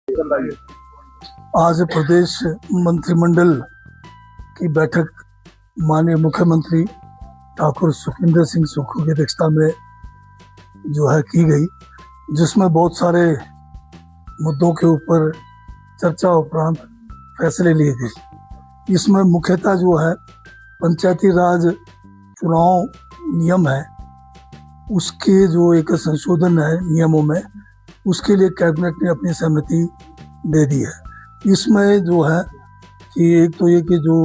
आज प्रदेश मंत्रिमंडल की बैठक माननीय मुख्यमंत्री ठाकुर सुखविंदर सिंह सुक्खू की अध्यक्षता में जो है की गई, जिसमें बहुत सारे मुद्दों के ऊपर चर्चा उपरांत फैसले लिए गए। इसमें मुख्यतः जो है पंचायती राज चुनाव नियम है, उसके जो एक संशोधन है नियमों में, उसके लिए कैबिनेट ने अपनी सहमति दे दी है। इसमें जो है कि एक तो ये कि जो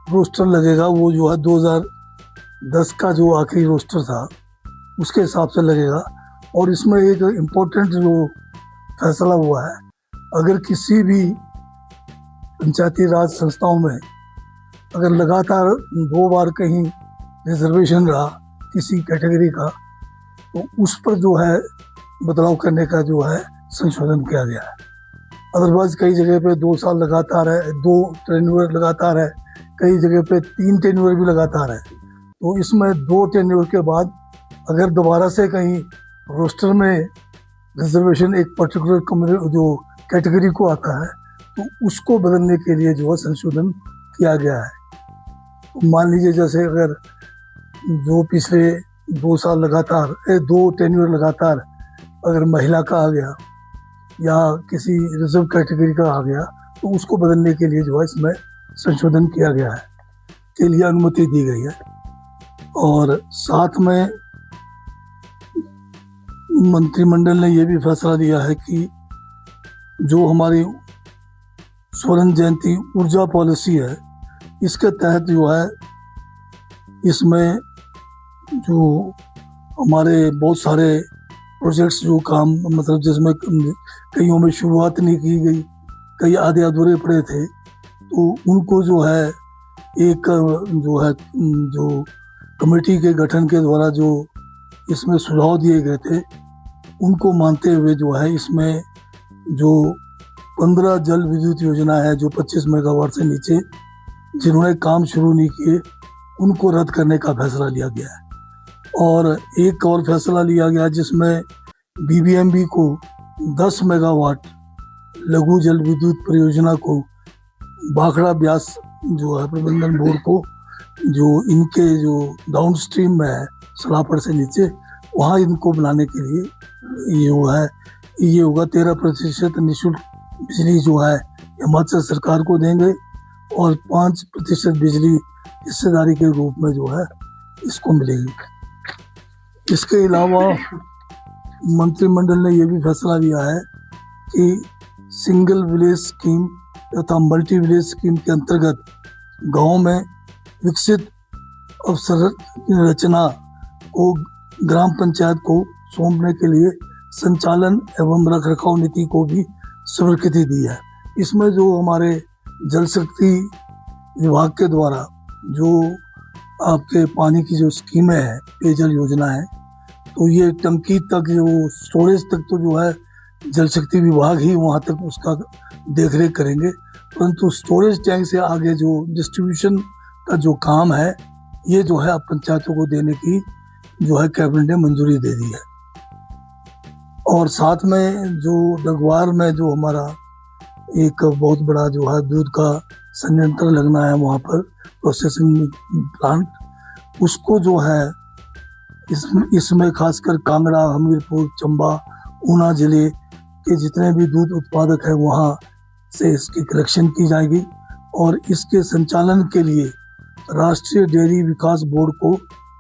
रोस्टर लगेगा वो जो है 2010 का जो आखिरी रोस्टर था उसके हिसाब से लगेगा। और इसमें एक इम्पोर्टेंट जो फैसला हुआ है, अगर किसी भी पंचायती राज संस्थाओं में अगर लगातार 2 बार कहीं रिजर्वेशन रहा किसी कैटेगरी का, तो उस पर जो है बदलाव करने का जो है संशोधन किया गया है। अदरवाइज कई जगह पे 2 साल लगातार है, 2 टेन्योर लगातार है, कई जगह पे 3 टेन्योर भी लगातार है। तो इसमें 2 टेन्योर के बाद अगर दोबारा से कहीं रोस्टर में रिजर्वेशन एक पर्टिकुलर जो कैटेगरी को आता है, तो उसको बदलने के लिए जो है संशोधन किया गया है। तो मान लीजिए जैसे अगर जो पिछले 2 साल लगातार 2 टेन्योर लगातार अगर महिला का आ गया या किसी रिजर्व कैटेगरी का आ गया, तो उसको बदलने के लिए जो है इसमें संशोधन किया गया है, के लिए अनुमति दी गई है। और साथ में मंत्रिमंडल ने ये भी फैसला लिया है कि जो हमारी स्वर्ण जयंती ऊर्जा पॉलिसी है, इसके तहत जो है इसमें जो हमारे बहुत सारे प्रोजेक्ट्स जो काम मतलब जिसमें कईयों में शुरुआत नहीं की गई, कई आधे अधूरे पड़े थे, तो उनको जो है एक जो कमेटी के गठन के द्वारा जो इसमें सुझाव दिए गए थे, उनको मानते हुए जो है इसमें जो 15 जल विद्युत योजना है जो 25 मेगावाट से नीचे जिन्होंने काम शुरू नहीं किए, उनको रद्द करने का फैसला लिया गया है। और एक और फैसला लिया गया जिसमें बीबीएमबी को 10 मेगावाट लघु जल विद्युत परियोजना को भाखड़ा ब्यास जो है प्रबंधन बोर्ड को, जो इनके जो डाउन स्ट्रीम में है सलापड़ से नीचे, वहाँ इनको बनाने के लिए ये होगा 13% निःशुल्क बिजली जो है हिमाचल सरकार को देंगे और 5% बिजली हिस्सेदारी के रूप में जो है इसको मिलेगी। इसके अलावा मंत्रिमंडल ने यह भी फैसला लिया है कि सिंगल विलेज स्कीम तथा मल्टी विलेज स्कीम के अंतर्गत गांव में विकसित अवसंरचना को ग्राम पंचायत को सौंपने के लिए संचालन एवं रखरखाव नीति को भी स्वीकृति दी है। इसमें जो हमारे जल शक्ति विभाग के द्वारा जो आपके पानी की जो स्कीमें हैं, पेयजल योजना है, तो ये टंकी तक जो स्टोरेज तक तो जो है जल शक्ति विभाग ही वहाँ तक उसका देखरेख करेंगे, परंतु स्टोरेज टैंक से आगे जो डिस्ट्रीब्यूशन का जो काम है, ये जो है अब पंचायतों को देने की जो है कैबिनेट ने मंजूरी दे दी है। और साथ में जो डगवार में जो हमारा एक बहुत बड़ा जो है दूध का संयंत्र लगना है, वहाँ पर प्रोसेसिंग प्लांट, उसको जो है इसमें खासकर कांगड़ा, हमीरपुर, चंबा, ऊना जिले के जितने भी दूध उत्पादक हैं वहाँ से इसकी कलेक्शन की जाएगी। और इसके संचालन के लिए राष्ट्रीय डेयरी विकास बोर्ड को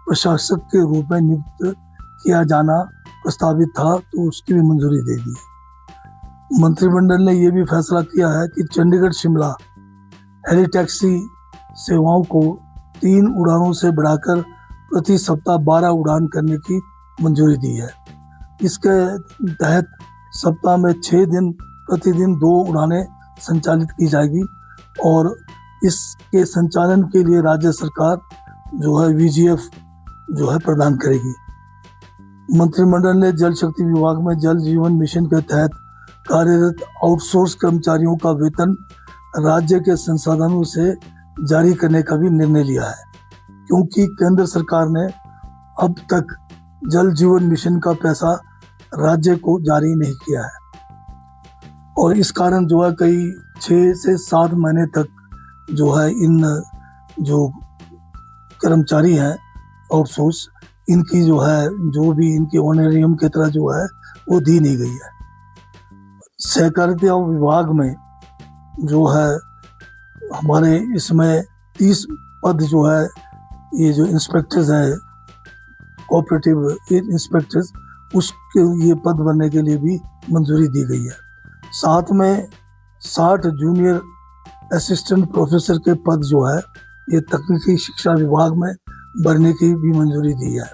प्रशासक के रूप में नियुक्त किया जाना प्रस्तावित था, तो उसकी भी मंजूरी दे दी। मंत्रिमंडल ने यह भी फैसला किया है कि चंडीगढ़ शिमला हेली टैक्सी सेवाओं को 3 उड़ानों से बढ़ाकर प्रति सप्ताह 12 उड़ान करने की मंजूरी दी है। इसके तहत सप्ताह में 6 दिन प्रतिदिन 2 उड़ानें संचालित की जाएगी और इसके संचालन के लिए राज्य सरकार जो है VGF जो है प्रदान करेगी। मंत्रिमंडल ने जल शक्ति विभाग में जल जीवन मिशन के तहत कार्यरत आउटसोर्स कर्मचारियों का वेतन राज्य के संसाधनों से जारी करने का भी निर्णय लिया है, क्योंकि केंद्र सरकार ने अब तक जल जीवन मिशन का पैसा राज्य को जारी नहीं किया है। और इस कारण जो है कई 6 से 7 महीने तक जो है इन जो कर्मचारी हैं आउटसोर्स, इनकी जो है जो भी इनकी ऑनरेरियम की तरह जो है वो दी नहीं गई है। सहकारिता विभाग में जो है हमारे इसमें 30 पद जो है ये जो इंस्पेक्टर्स हैं, कोऑपरेटिव इंस्पेक्टर्स, उसके ये पद बनने के लिए भी मंजूरी दी गई है। साथ में 60 जूनियर असिस्टेंट प्रोफेसर के पद जो है ये तकनीकी शिक्षा विभाग में भरने की भी मंजूरी दी है।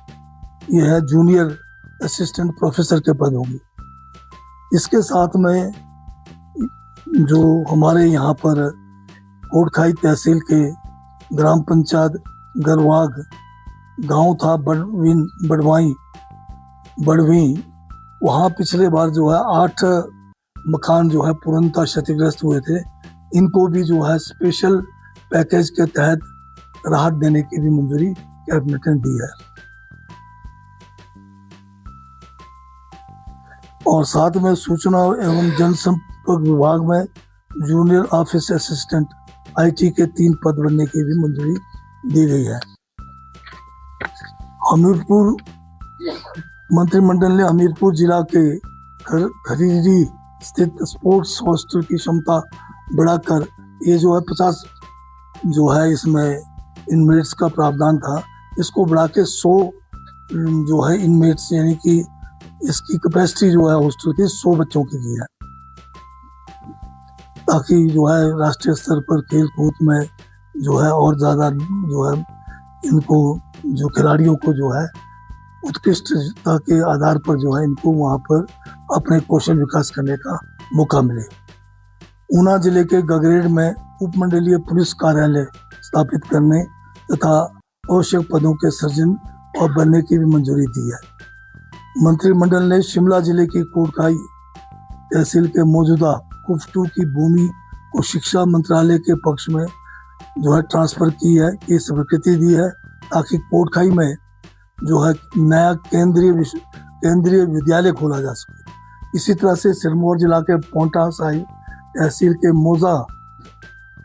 ये है जूनियर असिस्टेंट प्रोफेसर के पद होंगे। इसके साथ में जो हमारे यहाँ पर कोटखाई तहसील के ग्राम पंचायत गरवाग गांव था बड़वी, वहाँ पिछले बार जो है 8 मकान जो है पूर्णतः क्षतिग्रस्त हुए थे। इनको भी जो है स्पेशल पैकेज के तहत राहत देने की भी मंजूरी कैबिनेट ने दी है। और साथ में सूचना एवं जनसंपर्क विभाग में जूनियर ऑफिस असिस्टेंट IT के 3 पद बनने की भी मंजूरी दी गई है। हमीरपुर मंत्रिमंडल ने हमीरपुर जिला के खरीदी स्थित स्पोर्ट्स हॉस्टल की क्षमता बढ़ाकर, ये जो है 50 जो है इसमें इनमेट्स का प्रावधान था, इसको बढ़ा के 100 जो है इनमेट्स, यानी कि इसकी कैपेसिटी जो है हॉस्टल की 100 बच्चों की है, ताकि जो है राष्ट्रीय स्तर पर खेल कूद में जो है और ज़्यादा जो है इनको जो खिलाड़ियों को जो है उत्कृष्टता के आधार पर जो है इनको वहाँ पर अपने कौशल विकास करने का मौका मिले। ऊना जिले के गगरेड में उपमंडलीय पुलिस कार्यालय स्थापित करने तथा आवश्यक पदों के सृजन और बनने की भी मंजूरी दी है। मंत्रिमंडल ने शिमला जिले की कोटखाई तहसील के मौजूदा कुफ्टू की भूमि को शिक्षा मंत्रालय के पक्ष में जो है ट्रांसफर की है, की स्वीकृति दी है, ताकि कोटखाई में जो है नया केंद्रीय विद्यालय खोला जा सके। इसी तरह से सिरमौर जिला के पोंटा साहिब तहसील के मोजा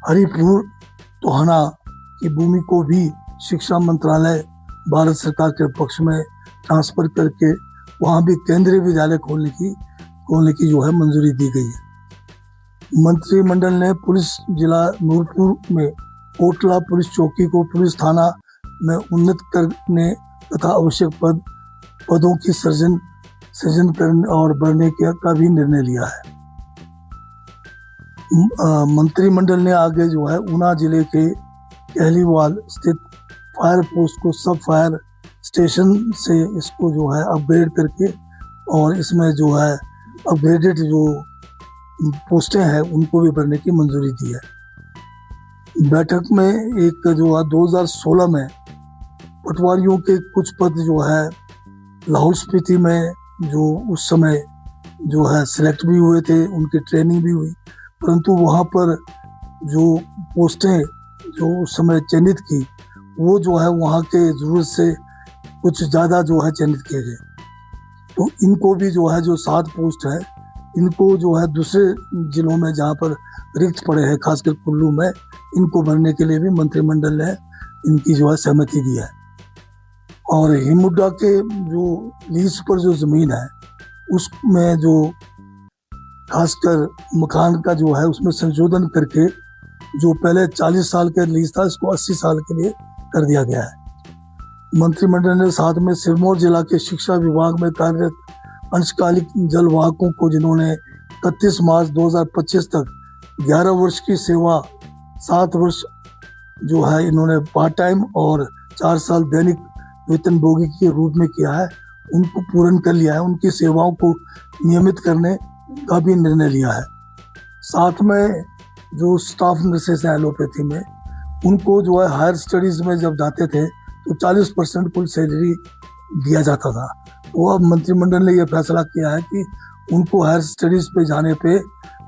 हरिपुर तोहना की भूमि को भी शिक्षा मंत्रालय भारत सरकार के पक्ष में ट्रांसफर करके वहाँ भी केंद्रीय विद्यालय खोलने की जो है मंजूरी दी गई है। मंत्रिमंडल ने पुलिस जिला नूरपुर में कोटला पुलिस चौकी को पुलिस थाना में उन्नत करने तथा आवश्यक पदों की सृजन करने और बढ़ने का भी निर्णय लिया है। मंत्रिमंडल ने आगे जो है ऊना जिले के कहलीवाल स्थित फायर पोस्ट को सब फायर स्टेशन से इसको जो है अपग्रेड करके और इसमें जो है अपग्रेडेड जो पोस्टें हैं उनको भी भरने की मंजूरी दी है। बैठक में एक जो है 2016 में पटवारियों के कुछ पद जो है लाहौल स्पीति में जो उस समय जो है सिलेक्ट भी हुए थे, उनकी ट्रेनिंग भी हुई, परंतु वहाँ पर जो पोस्टें जो उस समय चयनित की वो जो है वहाँ के ज़रूरत से कुछ ज़्यादा जो है चयनित किए गए। तो इनको भी जो है जो 7 पोस्ट है इनको जो है दूसरे जिलों में जहाँ पर रिक्त पड़े हैं, खासकर कुल्लू में, इनको भरने के लिए भी मंत्रिमंडल ने इनकी जो है सहमति दी है। और हिमुडा के जो लीज पर जो ज़मीन है उसमें जो खासकर मकान का जो है उसमें संशोधन करके जो पहले 40 साल का लीज था इसको 80 साल के लिए कर दिया गया है। मंत्रिमंडल ने साथ में सिरमौर जिला के शिक्षा विभाग में कार्यरत अंशकालिक जलवाहकों को जिन्होंने 31 मार्च 2025 तक 11 वर्ष की सेवा 7 वर्ष जो है इन्होंने पार्ट टाइम और 4 साल दैनिक वेतनभोगी के रूप में किया है, उनको पूर्ण कर लिया है। उनकी सेवाओं को नियमित करने का भी निर्णय लिया है। साथ में जो स्टाफ नर्सेस हैं एलोपैथी में, उनको जो है हायर स्टडीज़ में जब जाते थे तो 40% कुल सैलरी दिया जाता था। तो अब मंत्रिमंडल ने यह फैसला किया है कि उनको हायर स्टडीज़ पे जाने पे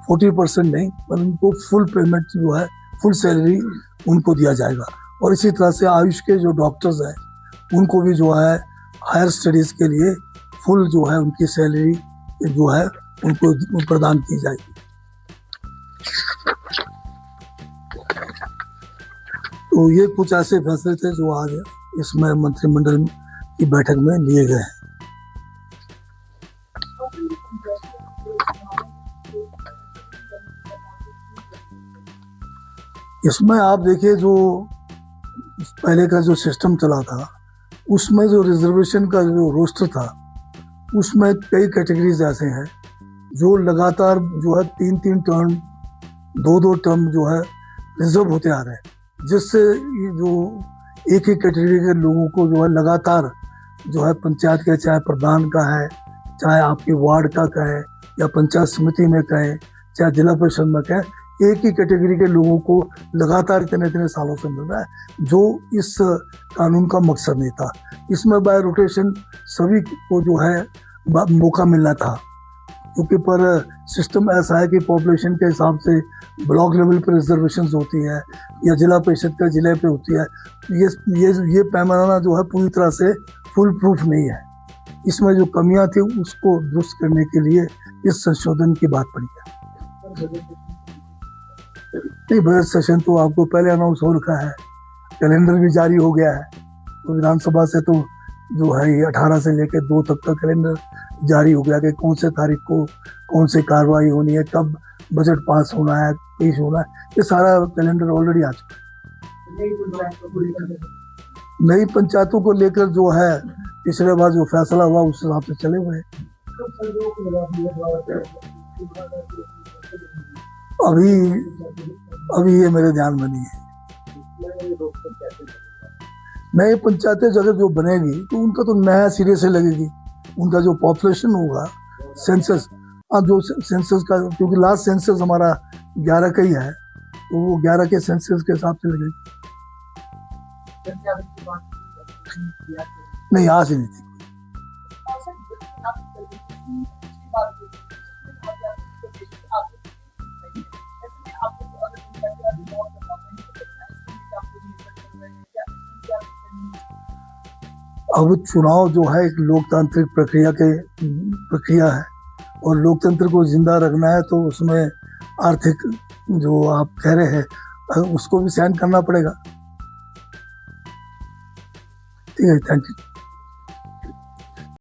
40% नहीं, पर उनको फुल पेमेंट जो है फुल सैलरी उनको दिया जाएगा। और इसी तरह से आयुष के जो डॉक्टर्स हैं उनको भी जो है हायर स्टडीज़ के लिए फुल जो है उनकी सैलरी जो है उनको प्रदान की जाएगी। तो ये कुछ ऐसे फैसले थे जो आज इसमें मंत्रिमंडल की बैठक में लिए गए हैं। इसमें आप देखिए, जो पहले का जो सिस्टम चला था उसमें जो रिजर्वेशन का जो रोस्टर था उसमें कई कैटेगरीज ऐसे हैं जो लगातार जो है 3-3 टर्म 2-2 टर्म जो है रिजर्व होते आ रहे हैं, जिससे ये जो एक ही कैटेगरी के लोगों को जो है लगातार जो है पंचायत के, चाहे प्रधान का है, चाहे आपके वार्ड का कहें या पंचायत समिति में कहें, चाहे जिला परिषद में कहें, एक ही कैटेगरी के लोगों को लगातार इतने इतने सालों से मिल रहा है, जो इस कानून का मकसद नहीं था। इसमें बाय रोटेशन सभी को जो है मौका मिलना था, क्योंकि पर सिस्टम ऐसा है कि पॉपुलेशन के हिसाब से ब्लॉक लेवल पर रिजर्वेशन होती है या जिला परिषद का जिले पे होती है। ये पैमाना जो है पूरी तरह से फुल प्रूफ नहीं है। इसमें जो कमियां थी उसको दुरुस्त करने के लिए इस संशोधन की बात पड़ी है। नहीं, बजट सेशन तो आपको पहले अनाउंस हो रखा है, कैलेंडर भी जारी हो गया है। तो विधानसभा से तो जो है ये 18 से लेकर 2 तक का कैलेंडर जारी हो गया कि कौन से तारीख को कौन सी कार्रवाई होनी है, कब बजट पास होना है, पेश होना है, ये सारा कैलेंडर ऑलरेडी आ चुका है। नई पंचायतों को लेकर जो है पिछले बार जो फैसला हुआ उस हिसाब से चले हुए हैं। अभी ये मेरे ध्यान में नहीं है। नई पंचायतें अगर जो बनेगी तो उनका तो नया सिरे से लगेगी। उनका जो पॉपुलेशन होगा सेंसस, जो सेंसस का, क्योंकि लास्ट सेंसस हमारा 11 का ही है, तो वो 11 के सेंसस के हिसाब से लगेगी। नहीं, आज नहीं थी। अब चुनाव जो है एक लोकतांत्रिक प्रक्रिया है, और लोकतंत्र को जिंदा रखना है तो उसमें आर्थिक जो आप कह रहे हैं उसको भी सहन करना पड़ेगा। ठीक है, थैंक यू।